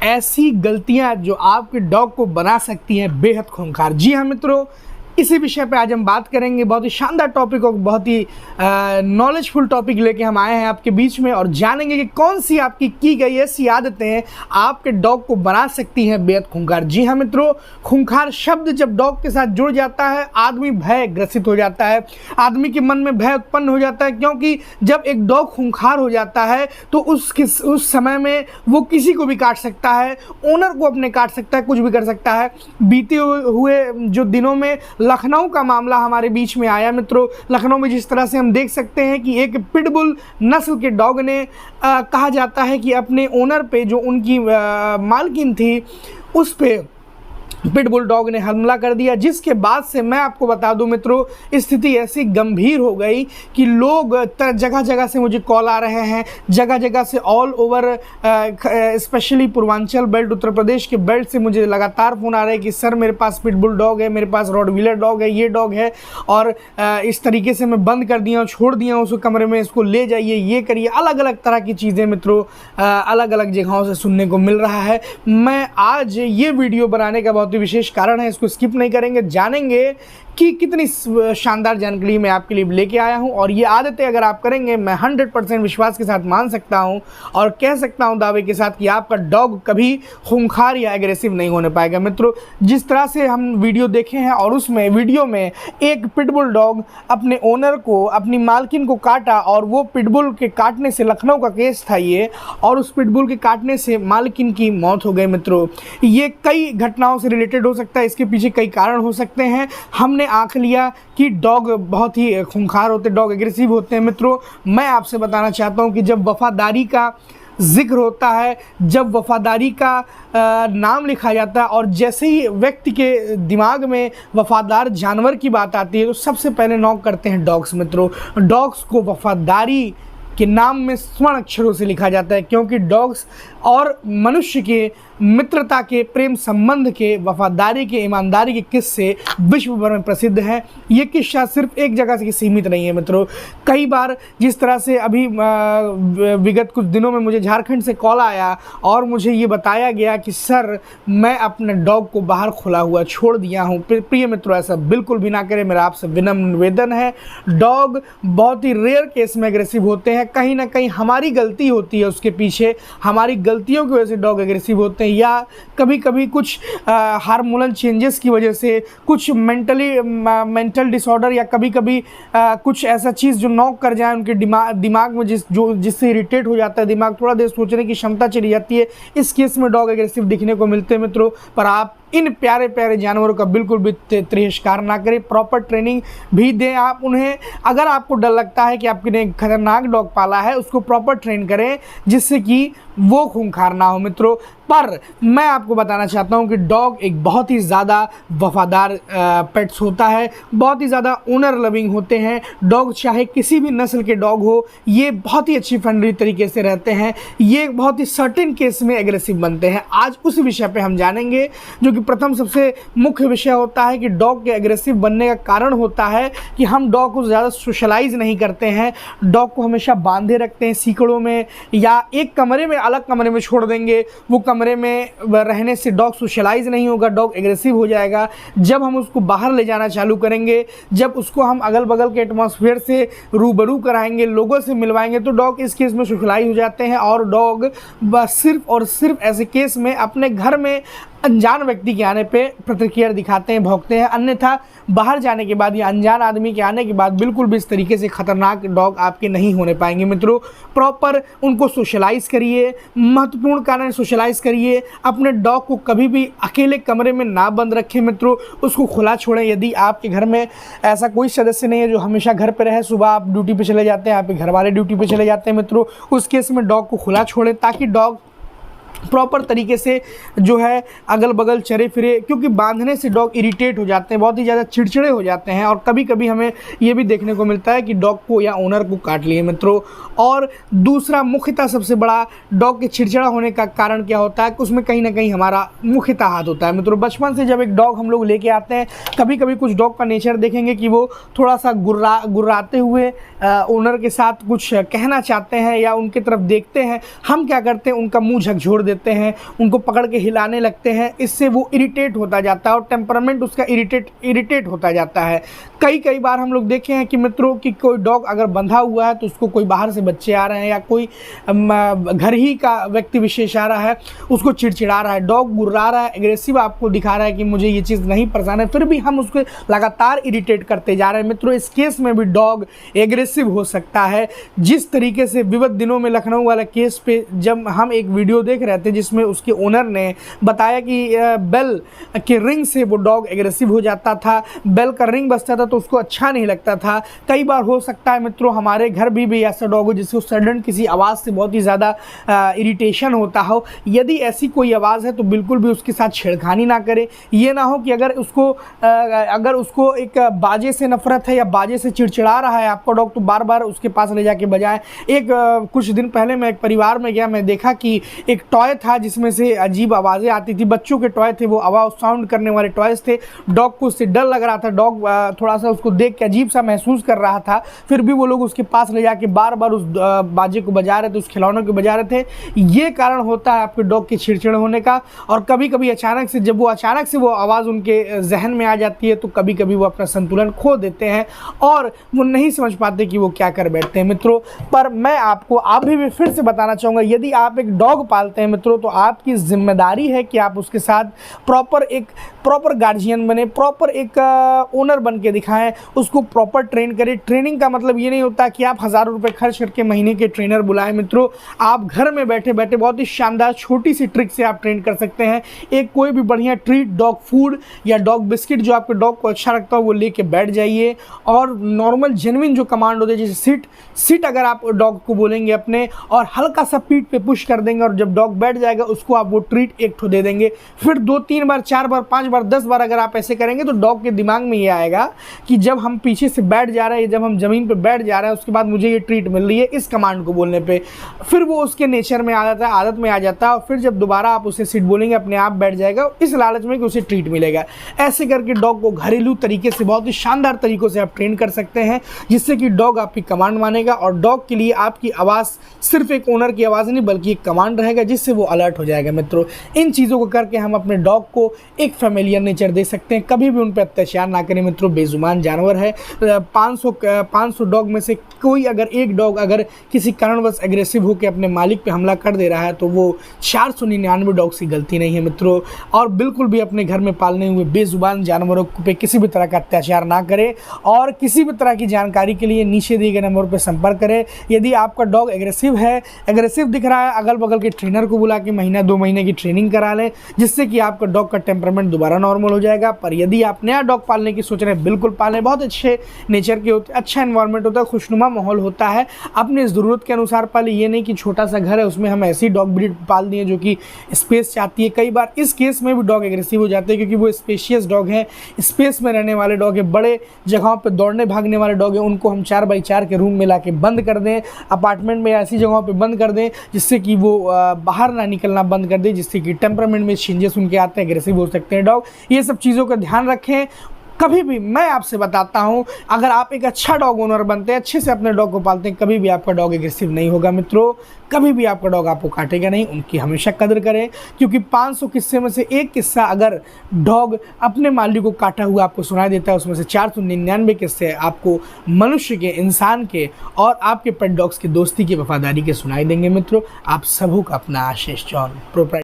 ऐसी गलतियां जो आपके डॉग को बना सकती हैं बेहद खूंखार। जी हाँ मित्रों, इसी विषय पे आज हम बात करेंगे। बहुत ही शानदार टॉपिक और बहुत ही नॉलेजफुल टॉपिक लेके हम आए हैं आपके बीच में, और जानेंगे कि कौन सी आपकी की गई ऐसी आदतें आपके डॉग को बना सकती हैं बेहद खूंखार। जी हाँ मित्रों, खूंखार शब्द जब डॉग के साथ जुड़ जाता है आदमी भय ग्रसित हो जाता है, आदमी के मन में भय उत्पन्न हो जाता है, क्योंकि जब एक डॉग खूंखार हो जाता है तो उस समय में वो किसी को भी काट सकता है, ओनर को अपने काट सकता है, कुछ भी कर सकता है। बीते हुए जो दिनों में लखनऊ का मामला हमारे बीच में आया मित्रों। लखनऊ में जिस तरह से हम देख सकते हैं कि एक पिटबुल नस्ल के डॉग ने कहा जाता है कि अपने ओनर पे, जो उनकी मालकिन थी, उस पे पिटबुल डॉग ने हमला कर दिया, जिसके बाद से मैं आपको बता दूं मित्रों, स्थिति ऐसी गंभीर हो गई कि लोग जगह जगह से मुझे कॉल आ रहे हैं, जगह जगह से all over specially Purvanchal belt, Uttar Pradesh के बेल्ट से मुझे लगातार फ़ोन आ रहे हैं कि सर मेरे पास पिटबुल डॉग है, मेरे पास रॉटवीलर डॉग है, ये डॉग है, और इस तरीके से मैं बंद कर दिया हूँ, छोड़ दिया हूँ उसको कमरे में, इसको ले जाइए, ये करिए। अलग अलग तरह की चीज़ें मित्रों अलग अलग जगहों से सुनने को मिल रहा है। मैं आज ये वीडियो बनाने का बहुत विशेष कारण है, इसको स्किप नहीं करेंगे, जानेंगे कि कितनी शानदार जानकारी मैं आपके लिए लेके आया हूं, और ये आदतें अगर आप करेंगे मैं 100% विश्वास के साथ मान सकता हूं और कह सकता हूं दावे के साथ कि आपका डॉग कभी खूंखार या एग्रेसिव नहीं होने पाएगा। मित्रों, जिस तरह से हम वीडियो देखे हैं और उसमें वीडियो में एक पिटबुल डॉग अपने ओनर को, अपनी मालकिन को काटा, और वो पिटबुल के काटने से, लखनऊ का केस था ये, और उस पिटबुल के काटने से मालकिन की मौत हो गई। मित्रों, ये कई घटनाओं से रिलेटेड हो सकता है, इसके पीछे कई कारण हो सकते हैं। हमने आंक लिया कि डॉग बहुत ही खूंखार होते, डॉग एग्रेसिव होते हैं। मित्रों, मैं आपसे बताना चाहता हूं कि जब वफादारी का जिक्र होता है, जब वफादारी का नाम लिखा जाता है, और जैसे ही व्यक्ति के दिमाग में वफादार जानवर की बात आती है तो सबसे पहले नॉक करते हैं डॉग्स। मित्रों, डॉग्स को वफादारी के नाम में स्वर्ण अक्षरों से लिखा जाता है, क्योंकि डॉग्स और मनुष्य के मित्रता के, प्रेम संबंध के, वफादारी के, ईमानदारी के किस्से विश्व भर में प्रसिद्ध हैं। ये किस्सा सिर्फ एक जगह से सीमित नहीं है मित्रों। कई बार जिस तरह से अभी विगत कुछ दिनों में मुझे झारखंड से कॉल आया और मुझे ये बताया गया कि सर मैं अपने डॉग को बाहर खुला हुआ छोड़ दिया हूँ। प्रिय मित्रों, ऐसा बिल्कुल भी ना करें, मेरा आपसे विनम्र निवेदन है। डॉग बहुत ही रेयर केस में एग्रेसिव होते हैं, कहीं ना कहीं हमारी गलती होती है उसके पीछे, हमारी गलतियों की वजह से डॉग एग्रेसिव होते हैं, या कभी कभी कुछ हार्मोनल चेंजेस की वजह से, कुछ मेंटल डिसऑर्डर, या कभी कभी कुछ ऐसा चीज़ जो नॉक कर जाए उनके दिमाग में, जिससे इरिटेट हो जाता है दिमाग, थोड़ा देर सोचने की क्षमता चली जाती है। इस केस में डॉग एग्रेसिव दिखने को मिलते हैं मित्रों। पर आप इन प्यारे प्यारे जानवरों का बिल्कुल भी तिरस्कार ना करें, प्रॉपर ट्रेनिंग भी दें आप उन्हें। अगर आपको डर लगता है कि आपने खतरनाक डॉग पाला है, उसको प्रॉपर ट्रेन करें जिससे कि वो खूंखार ना हो मित्रों। पर मैं आपको बताना चाहता हूं कि डॉग एक बहुत ही ज़्यादा वफादार पेट्स होता है, बहुत ही ज़्यादा ओनर लविंग होते हैं। डॉग चाहे किसी भी नस्ल के डॉग हो, ये बहुत ही अच्छी फ्रेंडली तरीके से रहते हैं, ये बहुत ही सर्टेन केस में एग्रेसिव बनते हैं। आज उस विषय पे हम जानेंगे, जो कि प्रथम सबसे मुख्य विषय होता है कि डॉग के एग्रेसिव बनने का कारण होता है कि हम डॉग को ज़्यादा सोशलाइज नहीं करते हैं, डॉग को हमेशा बांधे रखते हैं सीकड़ों में, या एक कमरे में, अलग कमरे में छोड़ देंगे। वो कमरे में रहने से डॉग सोशलाइज नहीं होगा, डॉग एग्रेसिव हो जाएगा। जब हम उसको बाहर ले जाना चालू करेंगे, जब उसको हम अगल बगल के एटमॉस्फेयर से रूबरू कराएंगे, लोगों से मिलवाएंगे, तो डॉग इस केस में सोशलाइज हो जाते हैं, और डॉग सिर्फ और सिर्फ ऐसे केस में अपने घर में अनजान व्यक्ति के आने पे प्रतिक्रिया दिखाते हैं, भौंकते हैं। अन्यथा बाहर जाने के बाद या अनजान आदमी के आने के बाद बिल्कुल भी इस तरीके से खतरनाक डॉग आपके नहीं होने पाएंगे मित्रों। प्रॉपर उनको सोशलाइज करिए, महत्वपूर्ण कारण सोशलाइज करिए। अपने डॉग को कभी भी अकेले कमरे में ना बंद रखें मित्रों, उसको खुला छोड़ें। यदि आपके घर में ऐसा कोई सदस्य नहीं है जो हमेशा घर पर रहे, सुबह आप ड्यूटी पर चले जाते हैं, आपके घर वाले ड्यूटी पर चले जाते हैं मित्रों, उस केस में डॉग को खुला छोड़ें, ताकि डॉग प्रॉपर तरीके से जो है अगल बगल चरे फिरे, क्योंकि बांधने से डॉग इरिटेट हो जाते हैं, बहुत ही ज़्यादा चिड़चिड़े हो जाते हैं, और कभी कभी हमें ये भी देखने को मिलता है कि डॉग को या ओनर को काट लिए मित्रों। और दूसरा मुख्यतः सबसे बड़ा डॉग के चिड़चिड़ा होने का कारण क्या होता है कि उसमें कहीं ना कहीं हमारा मुख्यतः हाथ होता है मित्रों। बचपन से जब एक डॉग हम लोग लेके आते हैं, कभी कभी कुछ डॉग का नेचर देखेंगे कि वो थोड़ा सा गुर्राते हुए ओनर के साथ कुछ कहना चाहते हैं या उनकी तरफ देखते हैं, हम क्या करते हैं उनका मुँह झकझोर देते हैं, उनको पकड़ के हिलाने लगते हैं, इससे वो इरिटेट होता जाता है और टेम्परामेंट उसका इरिटेट होता जाता है। कई बार हम लोग देखे हैं कि मित्रों कि कोई डॉग अगर बंधा हुआ है तो उसको कोई बाहर से बच्चे आ रहे हैं या कोई घर ही का व्यक्ति विशेष आ रहा है, उसको चिड़चिड़ा रहा है, डॉग गुर्रा रहा है, एग्रेसिव आपको दिखा रहा है कि मुझे ये चीज़ नहीं पसंद है, फिर भी हम उसको लगातार इरिटेट करते जा रहे हैं। मित्रों, इस केस में भी डॉग एग्रेसिव हो सकता है। जिस तरीके से विगत दिनों में लखनऊ वाला केस पे जब हम एक वीडियो देख रहे थे जिसमें उसके ओनर ने बताया कि बेल के रिंग से वो डॉग एग्रेसिव हो जाता था, बेल का रिंग बजता था तो उसको अच्छा नहीं लगता था। कई बार हो सकता है मित्रों हमारे घर भी ऐसा डॉग हो जिसको सडन किसी आवाज़ से बहुत ही ज़्यादा इरिटेशन होता हो। यदि ऐसी कोई आवाज़ है तो बिल्कुल भी उसके साथ छेड़खानी ना करें। ये ना हो कि अगर उसको एक बाजे से नफरत है या बाजे से चिड़चिड़ा रहा है आपका डॉग तो बार बार उसके पास ले जाके बजाएं। कुछ दिन पहले मैं एक परिवार में गया, मैं देखा कि एक टॉय था जिसमें से अजीब आवाज़ें आती थी, बच्चों के टॉय थे, वो आवाज़ साउंड करने वाले टॉयज़ थे। डॉग को उससे डर लग रहा था, डॉग थोड़ा सा उसको देख के अजीब सा महसूस कर रहा था, फिर भी वो लोग उसके पास ले जाके बार बार उस बाजे को बजा रहे थे, उस खिलौनों को बजा रहे थे। ये कारण होता है आपके डॉग के चिड़चिड़ होने का। और कभी कभी अचानक से वो आवाज़ उनके जहन में आ जाती है तो कभी कभी वो अपना संतुलन खो देते हैं और वो नहीं समझ पाते कि वो क्या कर बैठते हैं मित्रों। पर मैं आपको अभी भी फिर से बताना चाहूँगा, यदि आप एक डॉग पालते हैं मित्रों तो आपकी जिम्मेदारी है कि आप उसके साथ प्रॉपर गार्जियन बने, प्रॉपर एक ओनर बन के दिखाएं, उसको प्रॉपर ट्रेन करें। ट्रेनिंग का मतलब ये नहीं होता कि आप हज़ारों रुपए खर्च करके महीने के ट्रेनर बुलाएं मित्रों। आप घर में बैठे बैठे बहुत ही शानदार छोटी सी ट्रिक से आप ट्रेन कर सकते हैं। एक कोई भी बढ़िया ट्रीट, डॉग फूड या डॉग बिस्किट जो आपके डॉग को अच्छा लगता हो वो लेके बैठ जाइए और नॉर्मल जेन्युइन जो कमांड होते हैं जैसे सिट अगर आप डॉग को बोलेंगे अपने और हल्का सा पीठ पे पुश कर देंगे और जब डॉग बैठ जाएगा उसको आप वो ट्रीट एक ठो दे देंगे। फिर 2-3 बार 4 बार 5 बार 10 बार अगर आप ऐसे करेंगे तो डॉग के दिमाग में ये आएगा कि जब हम पीछे से बैठ जा रहे हैं, जब हम ज़मीन पे बैठ जा रहे हैं उसके बाद मुझे ये ट्रीट मिल रही है इस कमांड को बोलने पे। फिर वो उसके नेचर में आ जाता है, आदत में आ जाता है और फिर जब दोबारा आप उसे सिट बोलेंगे अपने आप बैठ जाएगा इस लालच में कि उसे ट्रीट मिलेगा। ऐसे करके डॉग को घरेलू तरीके से बहुत ही शानदार तरीकों से आप ट्रेन कर सकते हैं जिससे कि डॉग आपकी कमांड मानेगा और डॉग के लिए आपकी आवाज़ सिर्फ एक ओनर की आवाज़ नहीं बल्कि एक कमांड रहेगा जिससे वो अलर्ट हो जाएगा मित्रों। इन चीज़ों को करके हम अपने डॉग को एक फैमिलियर नेचर दे सकते हैं। कभी भी उन पर अत्याचार ना करें मित्रों, बेजुबान जानवर है। 500 डॉग में से कोई अगर एक डॉग अगर किसी कारणवश एग्रेसिव होकर अपने मालिक पे हमला कर दे रहा है तो वो 499 डॉग्स की गलती नहीं है मित्रों। और बिल्कुल भी अपने घर में पालने हुए बेजुबान जानवरों पे किसी भी तरह का अत्याचार ना करें और किसी भी तरह की जानकारी के लिए नीचे दिए गए नंबर पर संपर्क करें। यदि आपका डॉग एग्रेसिव दिख रहा है, अगल बगल के ट्रेनर को बुला के महीना 2 महीने की ट्रेनिंग करा लें जिससे कि आपका डॉग का टेम्परामेंट दोबारा नॉर्मल हो जाएगा। पर यदि आप नया डॉग पालने की सोच रहे हैं बिल्कुल पालें, बहुत अच्छे नेचर के होते, अच्छा एनवायरनमेंट होता है, खुशनुमा माहौल होता है, अपने ज़रूरत के अनुसार पालें। ये नहीं कि छोटा सा घर है उसमें हम ऐसी डॉग ब्रीड पाल दिए जो कि स्पेस चाहती है। कई बार इस केस में भी डॉग एग्रेसिव हो जाते हैं क्योंकि वो स्पेशियस डॉग हैं, स्पेस में रहने वाले डॉग है, बड़े जगहों पे दौड़ने भागने वाले डॉग हैं। उनको हम 4x4 के रूम में ला के बंद कर दें, अपार्टमेंट में ऐसी जगहों पे बंद कर दें जिससे कि वो बाहर ना निकलना बंद कर दें, जिससे कि टेम्परामेंट में चेंजेस उनके आते हैं, एग्रेसिव हो सकते हैं डॉग। ये सब चीज़ों का ध्यान रखें। कभी भी मैं आपसे बताता हूं, अगर आप एक अच्छा डॉग ओनर बनते हैं, अच्छे से अपने डॉग को पालते हैं, कभी भी आपका डॉग एग्रेसिव नहीं होगा मित्रों। कभी भी आपका डॉग आपको काटेगा नहीं। उनकी हमेशा कदर करें क्योंकि 500 किस्से में से एक किस्सा अगर डॉग अपने मालिक को काटा हुआ आपको सुनाई देता है उसमें से 499 किस्से आपको मनुष्य के, इंसान के और आपके पेट डॉग्स की दोस्ती की, वफादारी के सुनाई देंगे मित्रों। आप सबों का अपना आशीष जॉन प्रोप्राइटर।